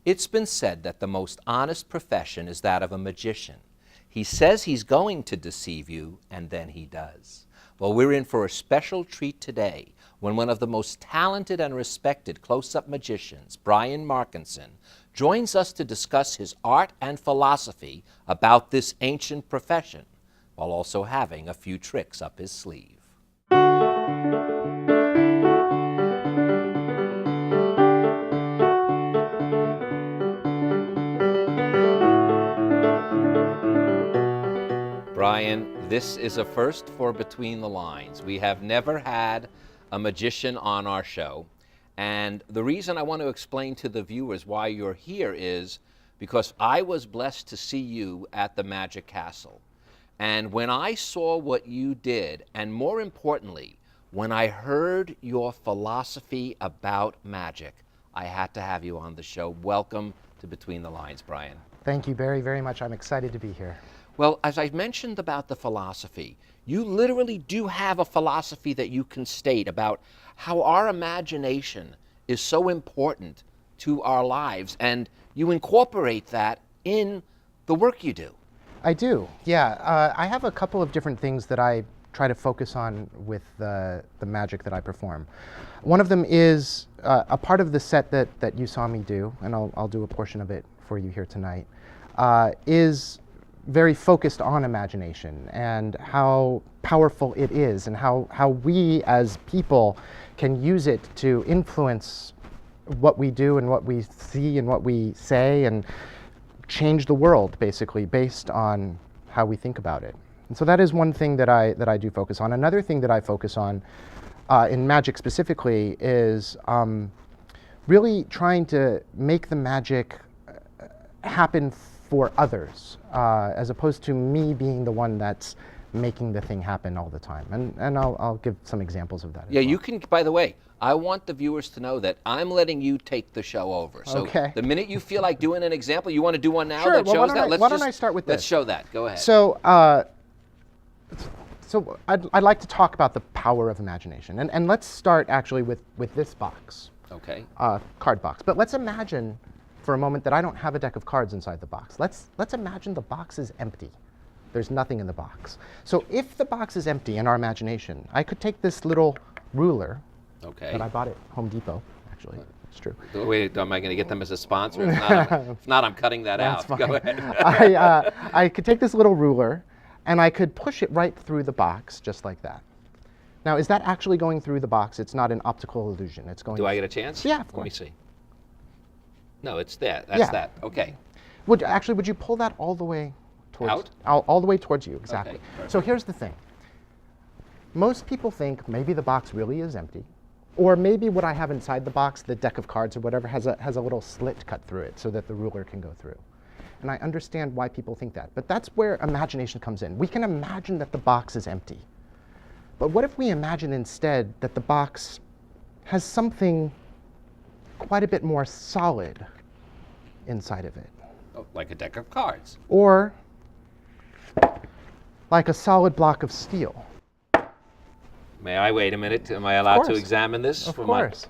It's been said that the most honest profession is that of a magician. He says he's going to deceive you, and then he does. Well, we're in for a special treat today when one of the most talented and respected close-up magicians, Brian Markenson, joins us to discuss his art and philosophy about this ancient profession, while also having a few tricks up his sleeve. Brian, this is a first for Between the Lines. We have never had a magician on our show, and the reason I want to explain to the viewers why you're here is because I was blessed to see you at the Magic Castle. And when I saw what you did, and more importantly, when I heard your philosophy about magic, I had to have you on the show. Welcome to Between the Lines, Brian. Thank you, Barry, very much. I'm excited to be here. Well, as I mentioned about the philosophy, you literally do have a philosophy that you can state about how our imagination is so important to our lives, and you incorporate that in the work you do. I do, yeah. I have a couple of different things that I try to focus on with the magic that I perform. One of them is a part of the set that you saw me do, and I'll do a portion of it for you here tonight, is very focused on imagination and how powerful it is and how we as people can use it to influence what we do and what we see and what we say and change the world basically based on how we think about it. And so that is one thing that I do focus on. Another thing that I focus on in magic specifically is really trying to make the magic happen for others, as opposed to me being the one that's making the thing happen all the time. And I'll give some examples of that. Yeah, you can, by the way, I want the viewers to know that I'm letting you take the show over. So okay. The minute you feel like doing an example, you want to do one now sure, that well, shows that? Why don't I start with this? Let's show that. Go ahead. So, I'd like to talk about the power of imagination. And let's start actually with this box. Okay. Card box. But let's imagine for a moment that I don't have a deck of cards inside the box. Let's imagine the box is empty. There's nothing in the box. So if the box is empty in our imagination, I could take this little ruler that I bought at Home Depot, actually. It's true. Wait, am I going to get them as a sponsor? If not, I'm cutting that out. Fine. Go ahead. I could take this little ruler and I could push it right through the box just like that. Now, is that actually going through the box? It's not an optical illusion. It's going. Do I get a chance? Yeah, of course. Let me see. No, it's that. That's that. Okay. Would you pull that all the way towards all the way towards you? Exactly. Okay, so here's the thing. Most people think maybe the box really is empty, or maybe what I have inside the box, the deck of cards or whatever, has a little slit cut through it so that the ruler can go through. And I understand why people think that, but that's where imagination comes in. We can imagine that the box is empty, but what if we imagine instead that the box has something quite a bit more solid inside of it? Oh, like a deck of cards. Or like a solid block of steel. May I wait a minute? Am I allowed to examine this? Of course.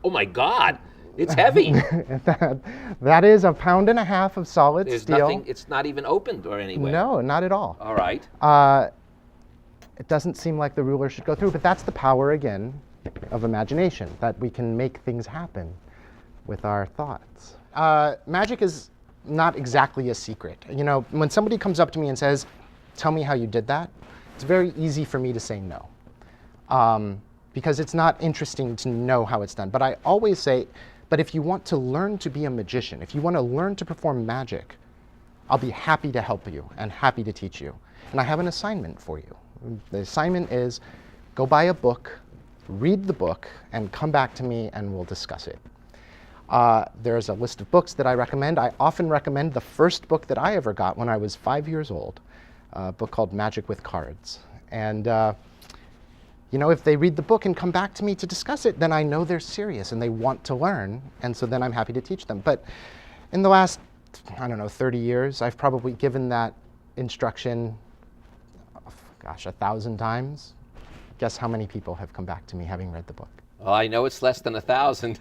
Oh my God, it's heavy. that is 1.5 pounds of solid steel. Nothing, it's not even opened or anywhere. No, not at all. All right. It doesn't seem like the ruler should go through, but that's the power, again, of imagination, that we can make things happen with our thoughts. Magic is not exactly a secret. You know, when somebody comes up to me and says, "Tell me how you did that," it's very easy for me to say no, because it's not interesting to know how it's done. But I always say, but if you want to learn to be a magician, if you want to learn to perform magic, I'll be happy to help you and happy to teach you. And I have an assignment for you. The assignment is go buy a book, read the book, and come back to me and we'll discuss it. There's a list of books that I recommend. I often recommend the first book that I ever got when I was 5 years old, a book called Magic with Cards. And you know, if they read the book and come back to me to discuss it, then I know they're serious and they want to learn, and so then I'm happy to teach them. But in the last, I don't know, 30 years, I've probably given that instruction, gosh, 1,000 times. Guess how many people have come back to me having read the book? Well, I know it's less than 1,000.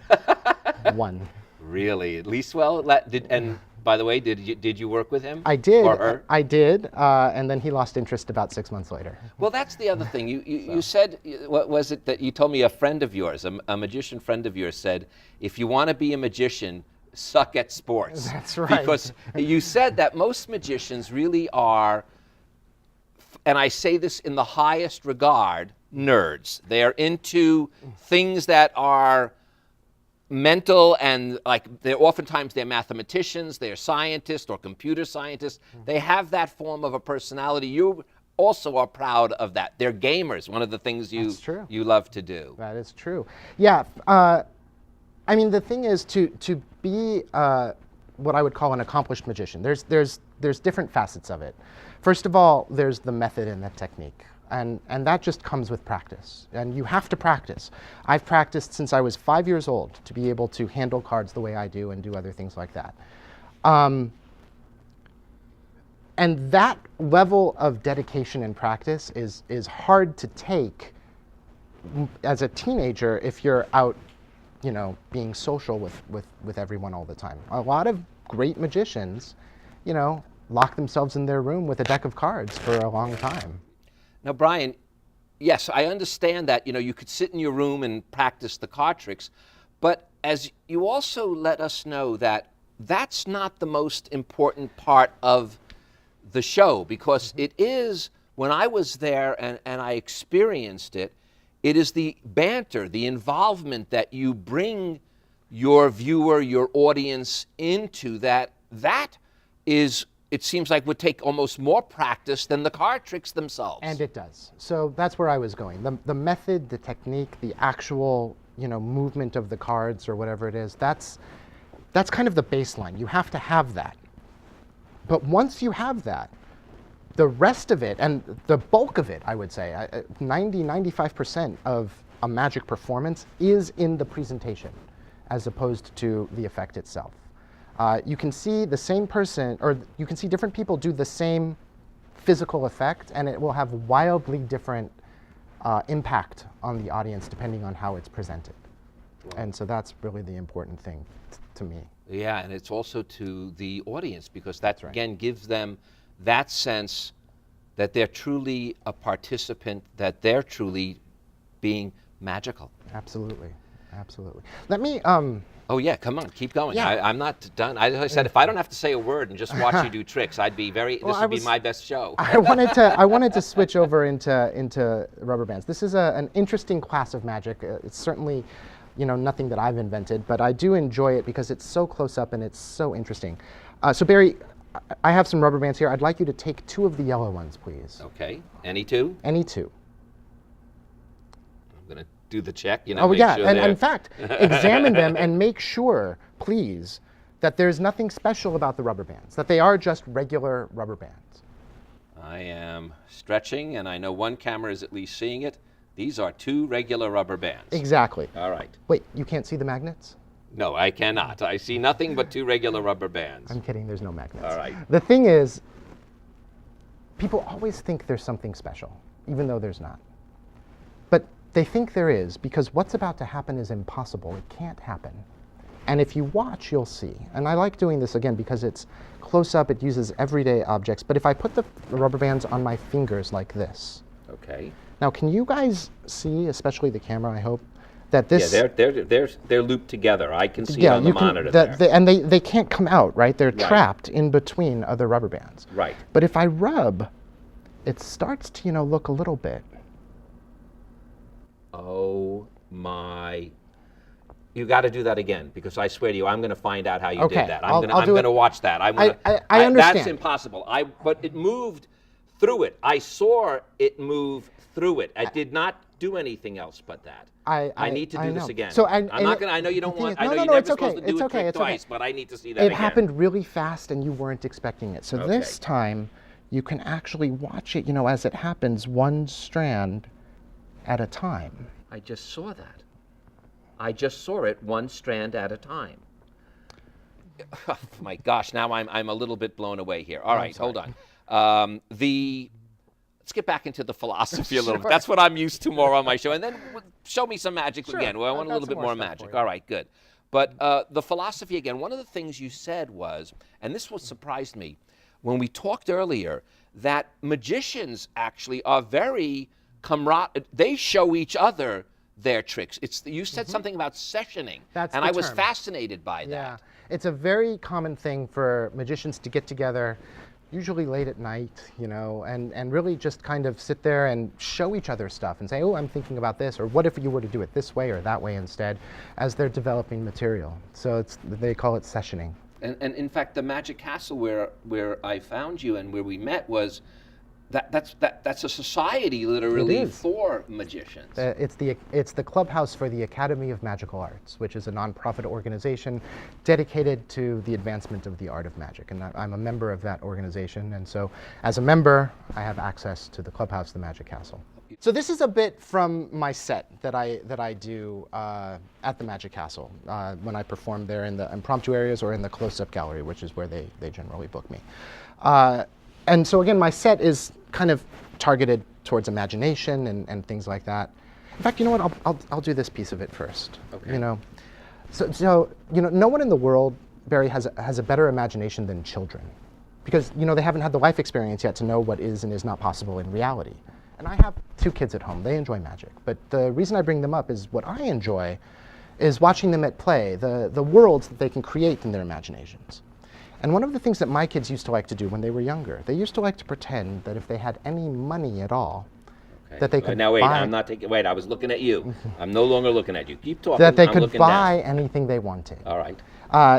One. Really? At least, well, and by the way, did you work with him? I did. Or her? I did, and then he lost interest about 6 months later. Well, that's the other thing. You said, what was it that you told me? A friend of yours, a magician friend of yours, said, if you want to be a magician, suck at sports. That's right. Because you said that most magicians really are, and I say this in the highest regard, nerds. They are into things that are mental, and like they're mathematicians, they're scientists or computer scientists. They have that form of a personality. You also are proud of that. They're gamers. One of the things you love to do. That is true. Yeah. I mean, the thing is to be what I would call an accomplished magician. There's different facets of it. First of all, there's the method and the technique. And that just comes with practice. And you have to practice. I've practiced since I was 5 years old to be able to handle cards the way I do and do other things like that. And that level of dedication and practice is hard to take as a teenager if you're out, being social with everyone all the time. A lot of great magicians, lock themselves in their room with a deck of cards for a long time. Now, Brian, yes, I understand that, you could sit in your room and practice the card tricks, but as you also let us know that that's not the most important part of the show, because it is, when I was there and I experienced it, it is the banter, the involvement that you bring your viewer, your audience into that is, it seems like, would take almost more practice than the card tricks themselves. And it does. So that's where I was going. The method, the technique, the actual, movement of the cards or whatever it is, that's kind of the baseline. You have to have that. But once you have that, the rest of it, and the bulk of it, I would say, 95% of a magic performance is in the presentation as opposed to the effect itself. You can see the same person, or you can see different people do the same physical effect, and it will have wildly different impact on the audience depending on how it's presented. Wow. And so that's really the important thing to me. Yeah, and it's also to the audience, because that, again, gives them that sense that they're truly a participant, that they're truly being magical. Absolutely, absolutely. Let me... Oh yeah, come on, keep going. Yeah. I'm not done. I said, if I don't have to say a word and just watch you do tricks, I'd be very, this would be my best show. I wanted to switch over into rubber bands. This is an interesting class of magic. It's certainly, nothing that I've invented, but I do enjoy it because it's so close up and it's so interesting. So Barry, I have some rubber bands here. I'd like you to take 2 of the yellow ones, please. Okay, any 2? Any 2. I'm gonna do the check, Oh make yeah, sure and in fact, examine them and make sure, please, that there's nothing special about the rubber bands, that they are just regular rubber bands. I am stretching, and I know one camera is at least seeing it. These are 2 regular rubber bands. Exactly. All right. Wait, you can't see the magnets? No, I cannot. I see nothing but 2 regular rubber bands. I'm kidding, there's no magnets. All right. The thing is, people always think there's something special, even though there's not. But they think there is, because what's about to happen is impossible. It can't happen. And if you watch, you'll see. And I like doing this again because it's close up, it uses everyday objects. But if I put the rubber bands on my fingers like this. Okay. Now, can you guys see, especially the camera, I hope, that this... Yeah, they're looped together. I can see it on the monitor there. And they can't come out, right? They're trapped in between other rubber bands. Right. But if I rub, it starts to, look a little bit. Oh my! You got to do that again, because I swear to you, I'm going to find out how you Okay, did that. I'll I'm do going it. to watch that. I understand. That's impossible. But it moved through it. I saw it move through it. I did not do anything else but that. I need to do this again. So I'm not going to. I know you don't want. I know you're no, never it's okay. supposed to do it trick twice, but I need to see that It again. happened really fast, and you weren't expecting it. So this time, you can actually watch it, as it happens, one strand at a time. I just saw that. I just saw it one strand at a time. Oh, my gosh, now I'm a little bit blown away here. All right, hold on. Let's get back into the philosophy a little bit. That's what I'm used to more on my show. And then show me some magic again. Well, I want a little bit more magic. All right, good. But the philosophy, again, one of the things you said was, and this what surprised me, when we talked earlier, that magicians actually are very they show each other their tricks. You said something about sessioning, That's and the I was term. fascinated by Yeah, that. it's a very common thing for magicians to get together, usually late at night, you know, and really just kind of sit there and show each other stuff and say, oh, I'm thinking about this, or what if you were to do it this way or that way instead, as they're developing material. So they call it sessioning. And in fact, the Magic Castle where I found you and where we met was that's a society literally It is. for magicians. It's the clubhouse for the Academy of Magical Arts, which is a nonprofit organization dedicated to the advancement of the art of magic. And I'm a member of that organization. And so as a member, I have access to the clubhouse, the Magic Castle. So this is a bit from my set that I do at the Magic Castle when I perform there in the impromptu areas or in the close-up gallery, which is where they generally book me. And so again, my set is kind of targeted towards imagination and things like that. In fact, you know what? I'll do this piece of it first. Okay. You know, so you know, no one in the world, Barry, has a better imagination than children, because you know they haven't had the life experience yet to know what is and is not possible in reality. And I have 2 kids at home. They enjoy magic, but the reason I bring them up is what I enjoy is watching them at play, the worlds that they can create in their imaginations. And one of the things that my kids used to like to do when they were younger, they used to like to pretend that if they had any money at all, that they could now wait, buy, I'm not taking. Wait, I was looking at you. I'm no longer looking at you. Keep talking. that they I'm could looking buy down. anything they wanted. All right.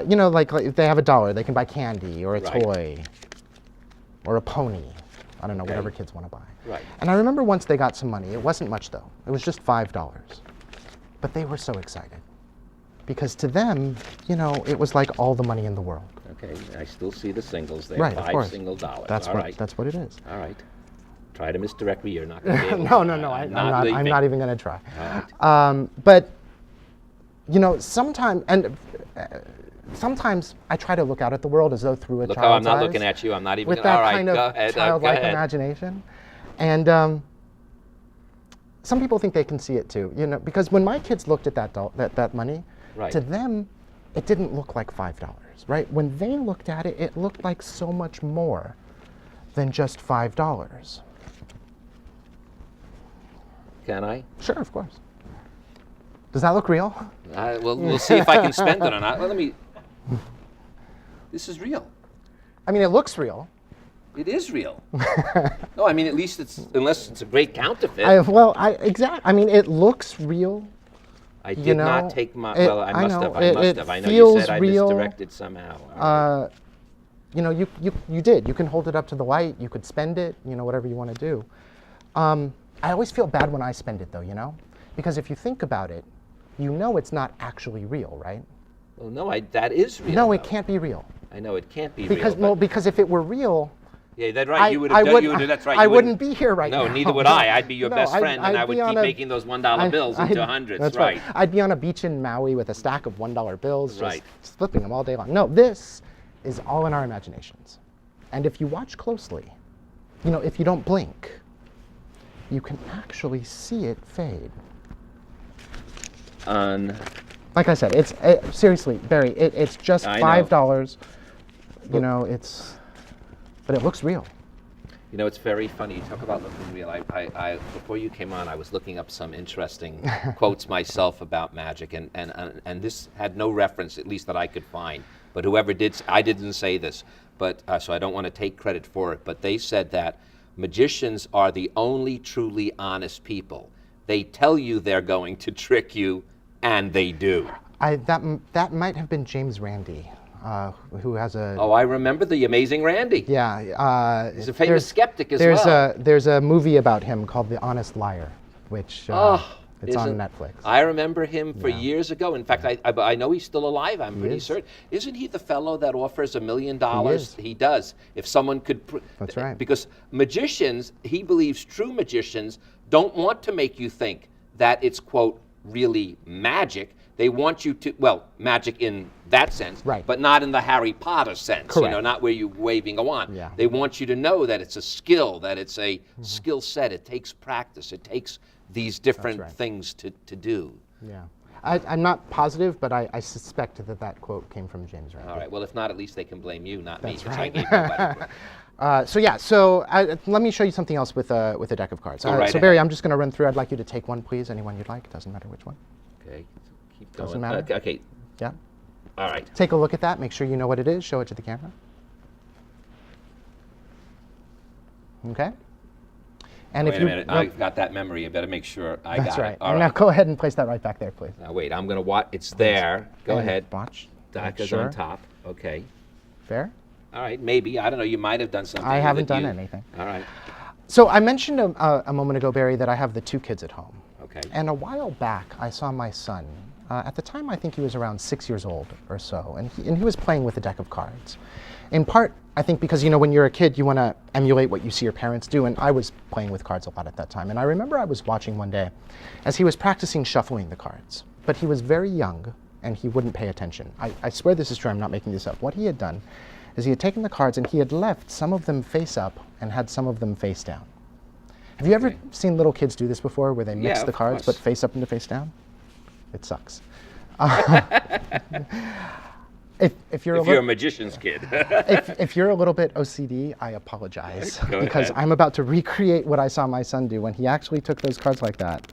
You know, like if they have $1, they can buy candy or a Right. toy or a pony. I don't know, Okay. whatever kids want to buy. Right. And I remember once they got some money. It wasn't much though. It was just $5. But they were so excited because to them, you know, it was like all the money in the world. Okay. I still see the singles there. Right, of course. $5. That's All what right. that's what it is. All right. Try to misdirect me. You're not going to be able No, to. no, no. I'm leaving. not even going to try. All right. But you know, sometimes I try to look out at the world as though through a Look child's how I'm not eyes, looking at you. I'm not even. with All that right. kind Go of ahead. childlike go ahead. imagination. And some people think they can see it too. You know, because when my kids looked at that money, Right. to them, it didn't look like $5, right? When they looked at it, it looked like so much more than just $5. Can I? Sure, of course. Does that look real? We'll see if I can spend it or not. Well, let me. This is real. I mean, it looks real. It is real. No, I mean, at least unless it's a great counterfeit. I mean, it looks real. I did you know, not take my. it- Well, I I must know, have. I it- must it have. I know you feels said I real. misdirected somehow. All right. You know, you did. You can hold it up to the light. You could spend it. You know, whatever you want to do. I always feel bad when I spend it, though. You know, because if you think about it, you know it's not actually real, right? Well, no, that is real. No, it though. can't be real. I know it can't be Because real. because if it were real, Yeah, that's right. You would have that's right. I You wouldn't be here right no, now. neither would I. I'd be your No, best friend, and I I'd would be keep on a- making those $1 bills into hundreds. That's right. I'd be on a beach in Maui with a stack of $1 bills, Right. just flipping them all day long. No, this is all in our imaginations. And if you watch closely, you know, if you don't blink, you can actually see it fade. Like I said, it's seriously, Barry, it's just I know. $5. You know, but it looks real. You know, it's very funny. You talk about looking real. I before you came on, I was looking up some interesting quotes myself about magic, and this had no reference, at least that I could find. But whoever did, I didn't say this, but so I don't want to take credit for it. But they said that magicians are the only truly honest people. They tell you they're going to trick you, and they do. That might have been James Randi, who has a. Oh, I remember the Amazing Randy. Yeah. He's a famous skeptic as well. There's a movie about him called The Honest Liar, which it's on Netflix. I remember him for years ago. In fact, I know he's still alive. I'm pretty certain. Isn't he the fellow that offers $1 million? He does. If someone could. That's right. Because magicians, he believes true magicians don't want to make you think that it's, quote, really magic. They want you to, well, magic in that sense, right, but not in the Harry Potter sense, correct, you know, not where you're waving a wand. Yeah. They want you to know that it's a skill, that it's a skill set. It takes practice. It takes these different things to do. Yeah. I'm not positive, but I suspect that quote came from James Randi. All right. Well, if not, at least they can blame you, not me. That's 'Cause right. I gave nobody credit. So let me show you something else with a deck of cards. Go right so Barry, ahead. I'm just going to run through. I'd like you to take one, please. Anyone you'd like. It doesn't matter which one. Okay. Keep going. Doesn't matter. Okay. Yeah. All right. Take a look at that. Make sure you know what it is. Show it to the camera. Okay. And Wait a minute. I've got that memory. I better make sure I got That's right. it. All Now right. go ahead and place that right back there, please. Now wait. I'm going to watch. It's there. Go And ahead. Watch. Deck Make is sure. on top. Okay. Fair. All right. Maybe. I don't know. You might have done something. I haven't that done you- anything. All right. So I mentioned a moment ago, Barry, that I have the 2 kids at home. Okay. And a while back, I saw my son. At the time, I think he was around 6 years old or so, and he was playing with a deck of cards. In part, I think because, when you're a kid, you want to emulate what you see your parents do, and I was playing with cards a lot at that time. And I remember I was watching one day as he was practicing shuffling the cards. But he was very young, and he wouldn't pay attention. I swear this is true, I'm not making this up. What he had done is he had taken the cards and he had left some of them face up and had some of them face down. Have you ever seen little kids do this before, where they mix Yeah, the of cards course. but face up into face down? It sucks. If you're If you're a magician's kid. if you're a little bit OCD, I apologize Go because ahead. I'm about to recreate what I saw my son do when he actually took those cards like that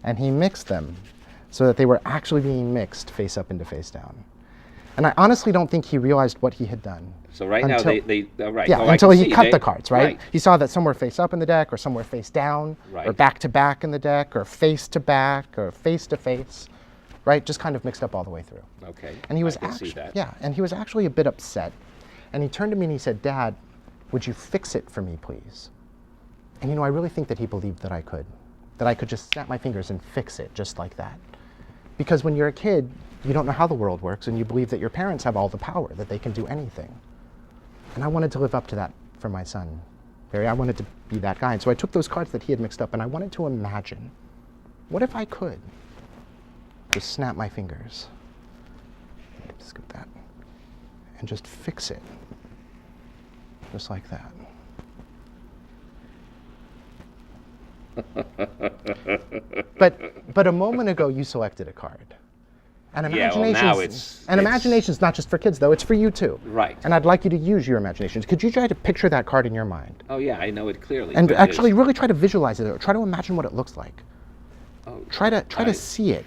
and he mixed them so that they were actually being mixed face up into face down. And I honestly don't think he realized what he had done. So right now Until- they right. Yeah, Oh, I until can he see. cut They- the cards, right? He saw that some were face up in the deck or some were face down or Right. back to back in the deck or face to back or face to face, right? Just kind of mixed up all the way through. Okay. And he was I can actually, see that. yeah, and he was actually a bit upset. And he turned to me and he said, "Dad, would you fix it for me, please?" And I really think that he believed that I could just snap my fingers and fix it just like that. Because when you're a kid, you don't know how the world works, and you believe that your parents have all the power, that they can do anything. And I wanted to live up to that for my son, Barry. I wanted to be that guy. And so I took those cards that he had mixed up, and I wanted to imagine, what if I could just snap my fingers, scoop that, and just fix it, just like that. But a moment ago, you selected a card. And Yeah, well, now it's- imagination's not just for kids, though. It's for you, too. Right. And I'd like you to use your imaginations. Could you try to picture that card in your mind? Oh yeah, I know it clearly. And but actually it's- really try to visualize it, or try to imagine what it looks like. oh, Try to I- see it.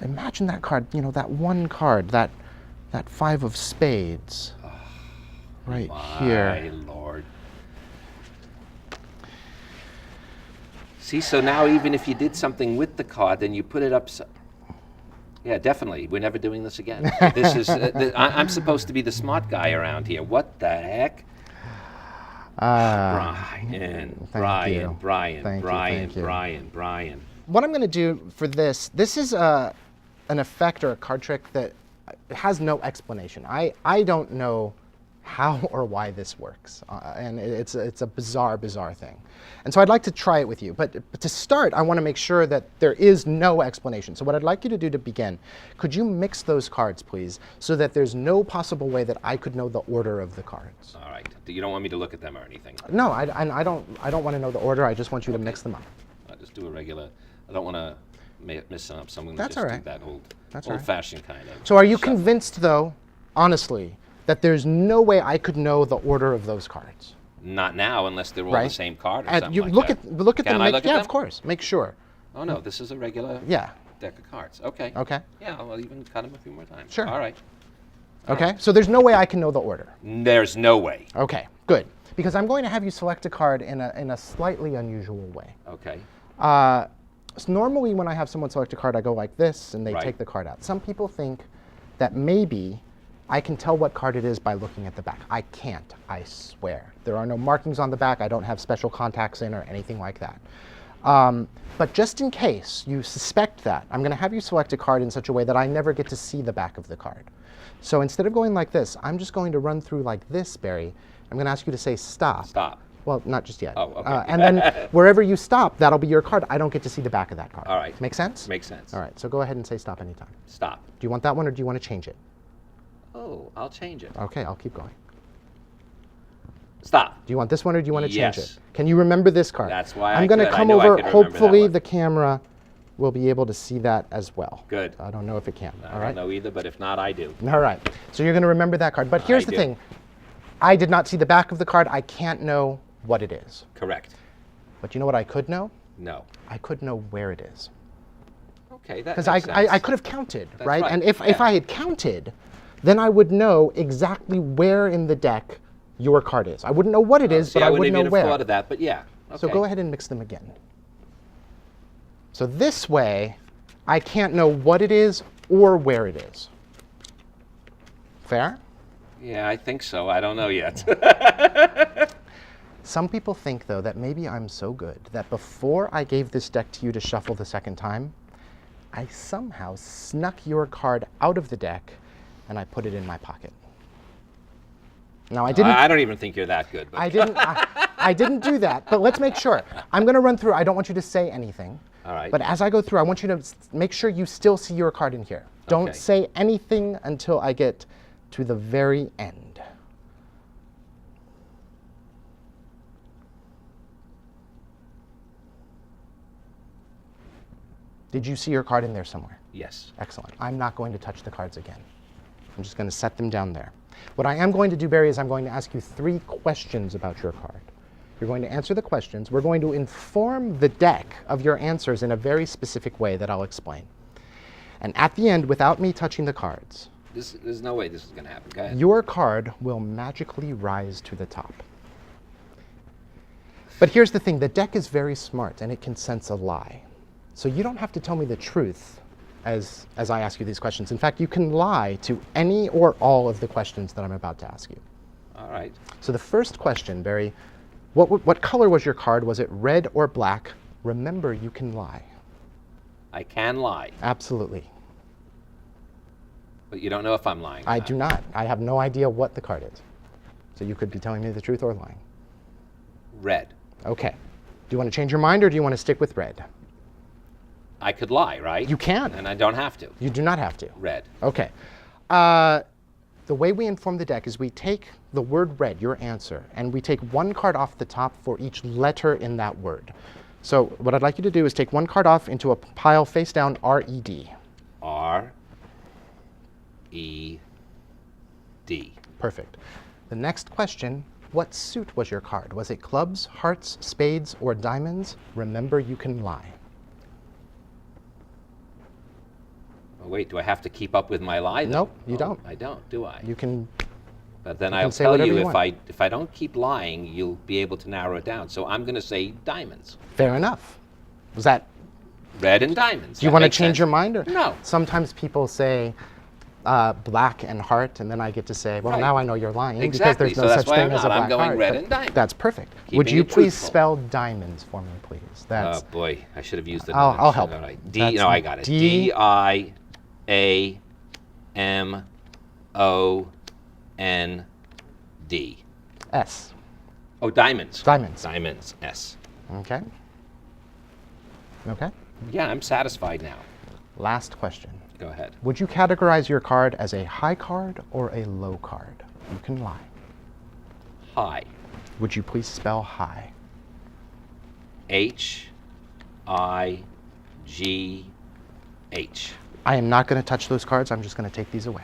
Imagine that card, that one card, that 5 of spades. Right here. My Lord. See, so now even if you did something with the card, then you put it up. Yeah, definitely. We're never doing this again. This is. I'm supposed to be the smart guy around here. What the heck? Brian, Thank you. Brian, Brian, Thank you, Brian, thank you. Brian. What I'm going to do for this is an effect or a card trick that has no explanation. I don't know how or why this works, and it's a bizarre thing. And so I'd like to try it with you. But to start, I want to make sure that there is no explanation. So what I'd like you to do to begin, could you mix those cards, please, so that there's no possible way that I could know the order of the cards? All right. You don't want me to look at them or anything. No, I don't want to know the order. I just want you to mix them up. I'll just do a regular. I don't want to miss some. So I'm going to That's just all right. do that That's all right. old-fashioned kind of. So are you shuffle. convinced, though, honestly, that there's no way I could know the order of those cards? Not now, unless they're all Right. the same card or And something you like look that. at Can them. I Make, look at yeah, them? of course. Make sure. Oh no, this is a regular Yeah. deck of cards. Okay. Okay. Yeah, I'll even cut them a few more times. Sure. All right. Okay. So there's no way I can know the order. There's no way. Okay. Good. Because I'm going to have you select a card in a slightly unusual way. Okay. So normally when I have someone select a card, I go like this, and they Right. take the card out. Some people think that maybe I can tell what card it is by looking at the back. I can't, I swear. There are no markings on the back. I don't have special contacts in or anything like that. But just in case you suspect that, I'm going to have you select a card in such a way that I never get to see the back of the card. So instead of going like this, I'm just going to run through like this, Barry. I'm going to ask you to say stop. Stop. Well, not just yet. Oh, okay. And then wherever you stop, that'll be your card. I don't get to see the back of that card. All right. Make sense? Makes sense. All right, so go ahead and say stop anytime. Stop. Do you want that one or do you want to change it? Oh, I'll change it. Okay, I'll keep going. Stop. Do you want this one or do you want to change Yes. it? Can you remember this card? That's why I'm I going to could. I come knew I over, could remember that hopefully one. the camera will be able to see that as well. Good. I don't know if it can. I All right. don't know either, but if not, I do. All right. So you're going to remember that card. But here's the thing. I did not see the back of the card. I can't know what it is. Correct. But you know what I could know? No. I could know where it is. Okay, that because makes sense. I could have counted, That's right? right. And if I had counted, then I would know exactly where in the deck your card is. I wouldn't know what it is, but I would know wouldn't even where. have thought of that, but yeah. Okay. So go ahead and mix them again. So this way, I can't know what it is or where it is. Fair? Yeah, I think so. I don't know yet. Some people think, though, that maybe I'm so good that before I gave this deck to you to shuffle the second time, I somehow snuck your card out of the deck and I put it in my pocket. Now, I didn't. I don't even think you're that good. But. I didn't do that, but let's make sure. I'm going to run through. I don't want you to say anything. All right. But as I go through, I want you to make sure you still see your card in here. Don't say anything until I get to the very end. Did you see your card in there somewhere? Yes. Excellent. I'm not going to touch the cards again. I'm just going to set them down there. What I am going to do, Barry, is I'm going to ask you 3 questions about your card. You're going to answer the questions. We're going to inform the deck of your answers in a very specific way that I'll explain. And at the end, without me touching the cards, There's no way this is going to happen. Go ahead. your card will magically rise to the top. But here's the thing. The deck is very smart, and it can sense a lie. So you don't have to tell me the truth as I ask you these questions. In fact, you can lie to any or all of the questions that I'm about to ask you. All right. So the first question, Barry, what color was your card? Was it red or black? Remember, you can lie. I can lie. Absolutely. But you don't know if I'm lying. I do not. I have no idea what the card is. So you could be telling me the truth or lying. Red. Okay. Do you want to change your mind or do you want to stick with red? I could lie, right? You can. And I don't have to. You do not have to. Red. Okay. The way we inform the deck is we take the word red, your answer, and we take 1 card off the top for each letter in that word. So what I'd like you to do is take 1 card off into a pile face down, R-E-D. R-E-D. Perfect. The next question, what suit was your card? Was it clubs, hearts, spades, or diamonds? Remember, you can lie. Oh, wait, do I have to keep up with my lie? Nope, you don't. I don't, do I? You can. But then you I'll can say tell whatever you you if I don't keep lying, you'll be able to narrow it down. So I'm going to say diamonds. Fair enough. Was that? Red and diamonds. Do you want to change your mind? Or? No. Sometimes people say black and heart, and then I get to say, well, Right. now I know you're lying Exactly. because So there's no that's such why thing I'm as a not. black I'm going heart. red But and diamonds. That's perfect. Keeping Would you it please truthful. spell diamonds for me, please? That's Oh boy, I should have used the. I'll help. All right. That's No, I got it. D- D-I-A-M-O-N-D. S. Oh, diamonds. Diamonds. Diamonds. S. Okay. Okay. Yeah, I'm satisfied now. Last question. Go ahead. Would you categorize your card as a high card or a low card? You can lie. High. Would you please spell high? H-I-G-H. I am not going to touch those cards. I'm just going to take these away.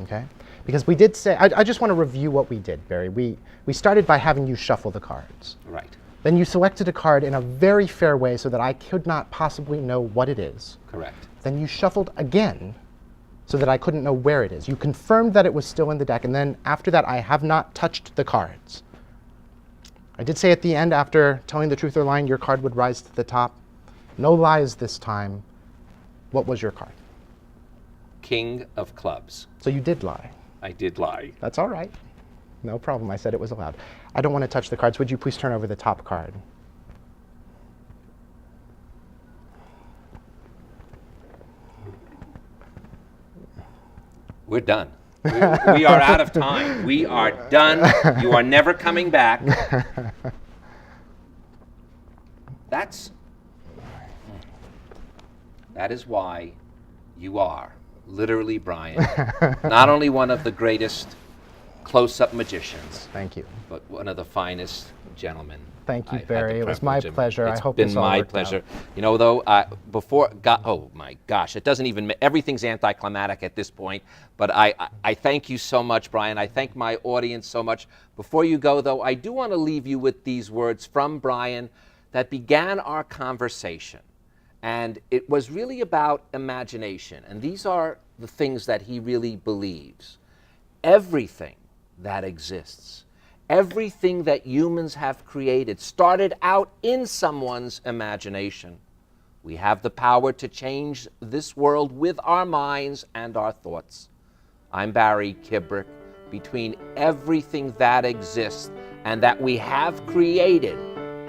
Okay? Because we did say, I just want to review what we did, Barry. We started by having you shuffle the cards. Right. Then you selected a card in a very fair way so that I could not possibly know what it is. Correct. Then you shuffled again so that I couldn't know where it is. You confirmed that it was still in the deck, and then after that, I have not touched the cards. I did say at the end, after telling the truth or lying, your card would rise to the top. No lies this time. What was your card? King of clubs. So you did lie. I did lie. That's all right. No problem. I said it was allowed. I don't want to touch the cards. Would you please turn over the top card? We're done. We are out of time. We are done. You are never coming back. That is why you are, literally, Brian, not only one of the greatest close-up magicians, Thank you. but one of the finest gentlemen. Thank you, I've had Barry. the It was my privilege of- pleasure. I It's hope been this all my worked pleasure. out. You know, though, oh my gosh, it doesn't even, everything's anticlimactic at this point, but I thank you so much, Brian. I thank my audience so much. Before you go, though, I do want to leave you with these words from Brian that began our conversation. And it was really about imagination. And these are the things that he really believes. Everything that exists, everything that humans have created started out in someone's imagination. We have the power to change this world with our minds and our thoughts. I'm Barry Kibrick. Between everything that exists and that we have created,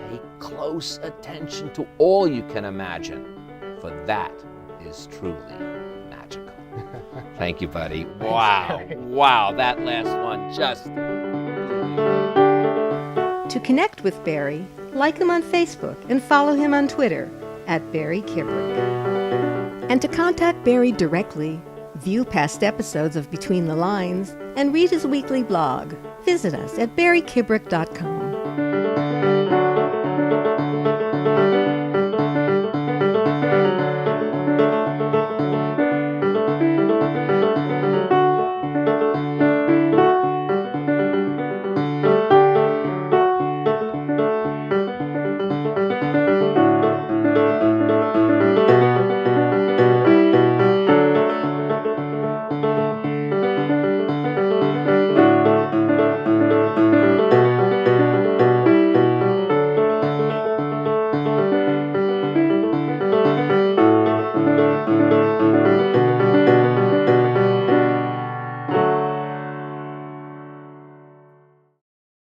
pay close attention to all you can imagine, for that is truly magical. Thank you, buddy. Wow. Wow, that last one just... To connect with Barry, like him on Facebook and follow him on Twitter @Barry Kibrick. And to contact Barry directly, view past episodes of Between the Lines, and read his weekly blog, visit us at barrykibrick.com.